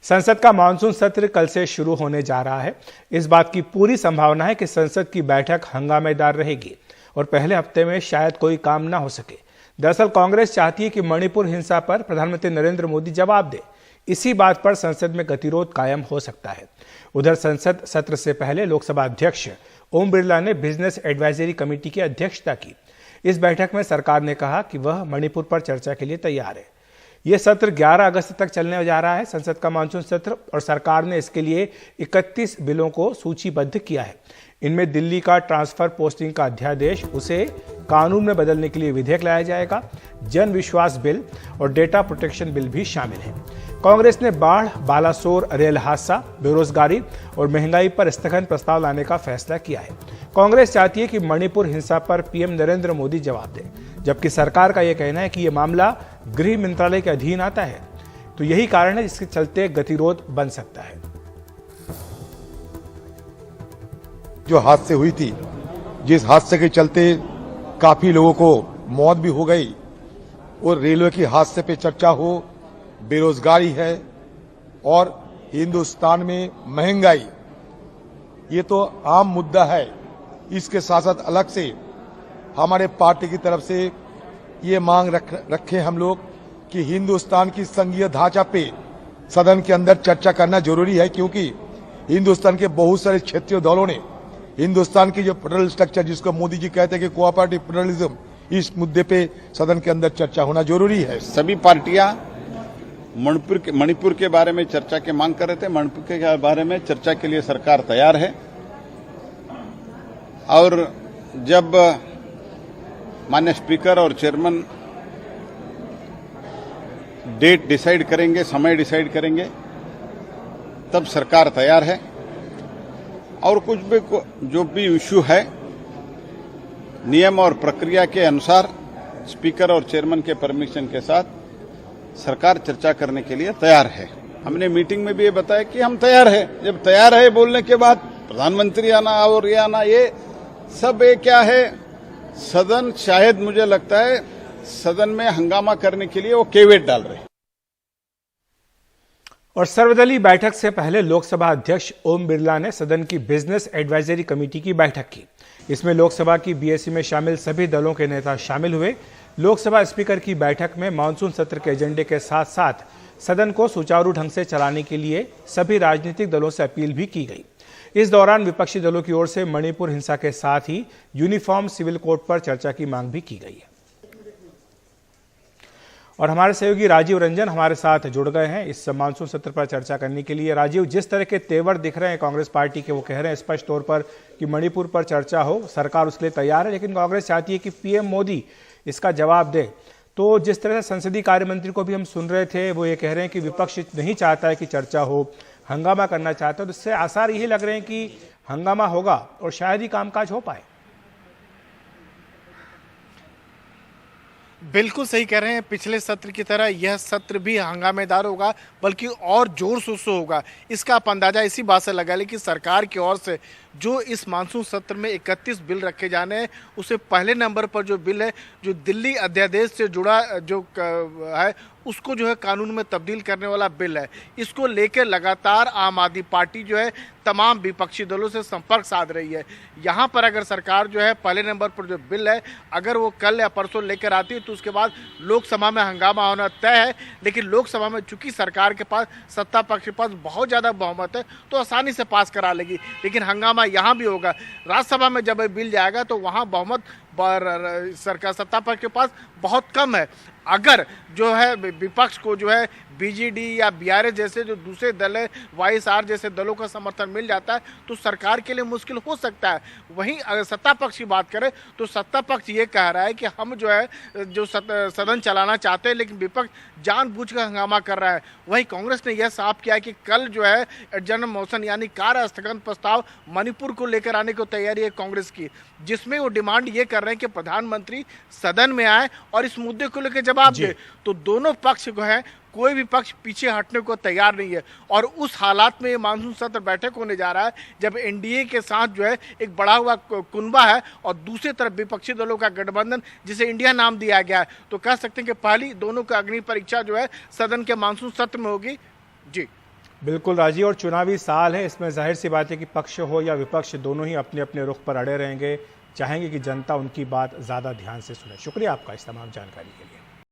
संसद का मानसून सत्र कल से शुरू होने जा रहा है। इस बात की पूरी संभावना है कि संसद की बैठक हंगामेदार रहेगी और पहले हफ्ते में शायद कोई काम ना हो सके। दरअसल कांग्रेस चाहती है कि मणिपुर हिंसा पर प्रधानमंत्री नरेंद्र मोदी जवाब दे। इसी बात पर संसद में गतिरोध कायम हो सकता है। उधर संसद सत्र से पहले लोकसभा अध्यक्ष ओम बिरला ने बिजनेस एडवाइजरी कमेटी की अध्यक्षता की। इस बैठक में सरकार ने कहा कि वह मणिपुर पर चर्चा के लिए तैयार है। यह सत्र 11 अगस्त तक चलने जा रहा है, संसद का मानसून सत्र, और सरकार ने इसके लिए 31 बिलों को सूचीबद्ध किया है। इनमें दिल्ली का ट्रांसफर पोस्टिंग का अध्यादेश, उसे कानून में बदलने के लिए विधेयक लाया जाएगा, जन विश्वास बिल और डेटा प्रोटेक्शन बिल भी शामिल है। कांग्रेस ने बाढ़, बालासोर रेल हादसा, बेरोजगारी और महंगाई पर स्थगन प्रस्ताव लाने का फैसला किया है। कांग्रेस चाहती है कि मणिपुर हिंसा पर पीएम नरेंद्र मोदी जवाब दें, जबकि सरकार का यह कहना है कि यह मामला गृह मंत्रालय के अधीन आता है। तो यही कारण है जिसके चलते गतिरोध बन सकता है। जो हादसे हुई थी, जिस हादसे के चलते काफी लोगों को मौत भी हो गई, और रेलवे की हादसे पे चर्चा हो, बेरोजगारी है और हिंदुस्तान में महंगाई, ये तो आम मुद्दा है। इसके साथ साथ अलग से हमारे पार्टी की तरफ से ये मांग रखे हम लोग कि हिंदुस्तान की संघीय ढांचा पे सदन के अंदर चर्चा करना जरूरी है, क्योंकि हिंदुस्तान के बहुत सारे क्षेत्रीय दलों ने हिंदुस्तान की जो फेडरल स्ट्रक्चर, जिसको मोदी जी कहते हैं कि कोऑपरेटिव फेडरलिज्म, इस मुद्दे पे सदन के अंदर चर्चा होना जरूरी है। सभी पार्टियां मणिपुर के बारे में चर्चा की मांग कर रहे थे। मणिपुर के बारे में चर्चा के लिए सरकार तैयार है, और जब माननीय स्पीकर और चेयरमैन डेट डिसाइड करेंगे, समय डिसाइड करेंगे, तब सरकार तैयार है। और कुछ भी जो भी इश्यू है, नियम और प्रक्रिया के अनुसार स्पीकर और चेयरमैन के परमिशन के साथ सरकार चर्चा करने के लिए तैयार है। हमने मीटिंग में भी ये बताया कि हम तैयार है। जब तैयार है बोलने के बाद प्रधानमंत्री आना और ये आना, ये सब ये क्या है, सदन शायद मुझे लगता है सदन में हंगामा करने के लिए वो केवेट डाल रहे हैं। और सर्वदलीय बैठक से पहले लोकसभा अध्यक्ष ओम बिरला ने सदन की बिजनेस एडवाइजरी कमेटी की बैठक की। इसमें लोकसभा की बीएससी में शामिल सभी दलों के नेता शामिल हुए। लोकसभा स्पीकर की बैठक में मानसून सत्र के एजेंडे के साथ साथ सदन को सुचारू ढंग से चलाने के लिए सभी राजनीतिक दलों से अपील भी की गई। इस दौरान विपक्षी दलों की ओर से मणिपुर हिंसा के साथ ही यूनिफॉर्म सिविल कोड पर चर्चा की मांग भी की गई है। और हमारे सहयोगी राजीव रंजन हमारे साथ जुड़ गए हैं इस मानसून सत्र पर चर्चा करने के लिए। राजीव, जिस तरह के तेवर दिख रहे हैं कांग्रेस पार्टी के, वो कह रहे हैं स्पष्ट तौर पर कि मणिपुर पर चर्चा हो, सरकार उसके लिए तैयार है, लेकिन कांग्रेस चाहती है कि पीएम मोदी इसका जवाब दे। तो जिस तरह से संसदीय कार्य मंत्री को भी हम सुन रहे थे, वो ये कह रहे हैं कि विपक्ष नहीं चाहता है कि चर्चा हो, हंगामा करना चाहता है, तो इससे आसार यही लग रहे हैं कि हंगामा होगा और शायद ही कामकाज हो पाए। बिल्कुल सही कह रहे हैं। पिछले सत्र की तरह यह सत्र भी हंगामेदार होगा, बल्कि और जोर शोर से होगा। इसका आप अंदाजा इसी बात से लगा लें कि सरकार की ओर से जो इस मानसून सत्र में 31 बिल रखे जाने हैं, उसे पहले नंबर पर जो बिल है, जो दिल्ली अध्यादेश से जुड़ा जो है, उसको जो है कानून में तब्दील करने वाला बिल है। इसको लेकर लगातार आम आदमी पार्टी जो है तमाम विपक्षी दलों से संपर्क साध रही है। यहाँ पर अगर सरकार जो है पहले नंबर पर जो बिल है, अगर वो कल या परसों लेकर आती है, तो उसके बाद लोकसभा में हंगामा होना तय है। लेकिन लोकसभा में चूंकि सरकार के पास, सत्ता पक्ष के पास बहुत ज़्यादा बहुमत है, तो आसानी से पास करा लेगी। लेकिन हंगामा यहाँ भी होगा। राज्यसभा में जब बिल जाएगा तो वहाँ बहुमत सरकार, सत्ता पक्ष के पास बहुत कम है। अगर जो है विपक्ष को जो है बीजेडी या बीआरएस जैसे जो दूसरे दल है, वाईएसआर जैसे दलों का समर्थन मिल जाता है, तो सरकार के लिए मुश्किल हो सकता है। वहीं अगर सत्ता पक्ष की बात करें तो सत्ता पक्ष ये कह रहा है कि हम जो है जो सदन चलाना चाहते हैं, लेकिन विपक्ष जानबूझकर हंगामा कर रहा है। वहीं कांग्रेस ने यह साफ किया कि कल जो है एडजर्न मोशन यानी कार्य स्थगन प्रस्ताव मणिपुर को लेकर आने को तैयारी है कांग्रेस की, जिसमें वो डिमांड ये कर रहे हैं कि प्रधानमंत्री सदन में आए और इस मुद्दे को लेकर जवाब दे। तो दोनों पक्ष जो है, कोई भी पक्ष पीछे हटने को तैयार नहीं है। और उस हालात में ये मानसून सत्र बैठक होने जा रहा है जब एनडीए के साथ जो है एक बढ़ा हुआ कुनबा है और दूसरी तरफ विपक्षी दलों का गठबंधन, जिसे इंडिया नाम दिया गया है। तो कह सकते हैं कि पहली दोनों का अग्नि परीक्षा जो है सदन के मानसून सत्र में होगी। जी बिल्कुल राजी, और चुनावी साल है, इसमें जाहिर सी बात है कि पक्ष हो या विपक्ष दोनों ही अपने अपने रुख पर अड़े रहेंगे, चाहेंगे कि जनता उनकी बात ज़्यादा ध्यान से सुने। शुक्रिया आपका इस तमाम जानकारी के लिए।